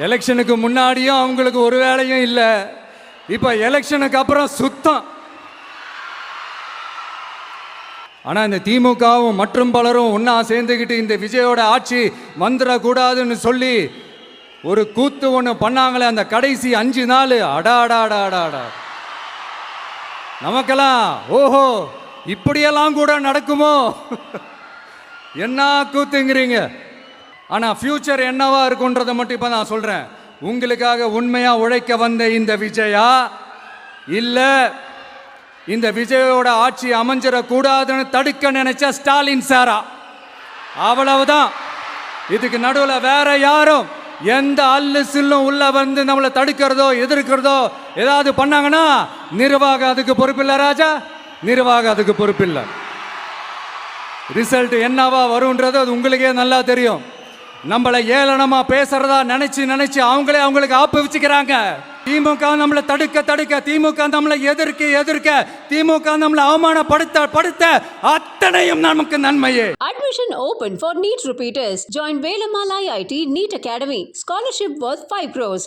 எலெக்ஷனுக்கு முன்னாடியும் அவங்களுக்கு ஒரு வேலையும் இல்லை, இப்போ எலெக்ஷனுக்கு அப்புறம் சுத்தம். ஆனால் இந்த திமுகவும் மற்றும் பலரும் ஒன்றா சேர்ந்துக்கிட்டு இந்த விஜயோட ஆட்சி வந்துடக்கூடாதுன்னு சொல்லி ஒரு கூத்து ஒன்று பண்ணாங்களே அந்த கடைசி 5 நாள். அடாடாடாடாடா, நமக்கெல்லாம் ஓஹோ இப்படியெல்லாம் கூட நடக்குமோ என்ன கூத்துங்கிறீங்க. ஆனால் ஃப்யூச்சர் என்னவா இருக்குன்றதை மட்டும் இப்போ நான் சொல்கிறேன். உங்களுக்காக உண்மையாக உழைக்க வந்த இந்த விஜயா, இல்லை இந்த விஜயோட ஆட்சி அமைஞ்சிடக்கூடாதுன்னு தடுக்க நினைச்ச ஸ்டாலின் சாரா, அவ்வளவுதான். இதுக்கு நடுவில் வேற யாரும் எந்த அல்லு சில்லும் உள்ள வந்து நம்மளை தடுக்கிறதோ எதிர்க்கிறதோ ஏதாவது பண்ணாங்கன்னா நிர்வாகம் அதுக்கு பொறுப்பில்லை ராஜா, நிர்வாகம் அதுக்கு பொறுப்பில்லை. ரிசல்ட் என்னவா வரும்ன்றது அது உங்களுக்கே நல்லா தெரியும். நம்மளை ஏளனமா பேசுறதா நினைச்சு அவங்களுக்கு ஆப்பு வச்சுக்கிறாங்க. திமுக நம்மளை தடுக்க, திமுக நம்மளை எதிர்க்க, திமுக நம்மளை அவமானப்படுத்த அத்தனையும் நமக்கு நன்மையே. Admission open for NEET repeaters. Join Velamala IIT NEET Academy. Scholarship worth 5 crores.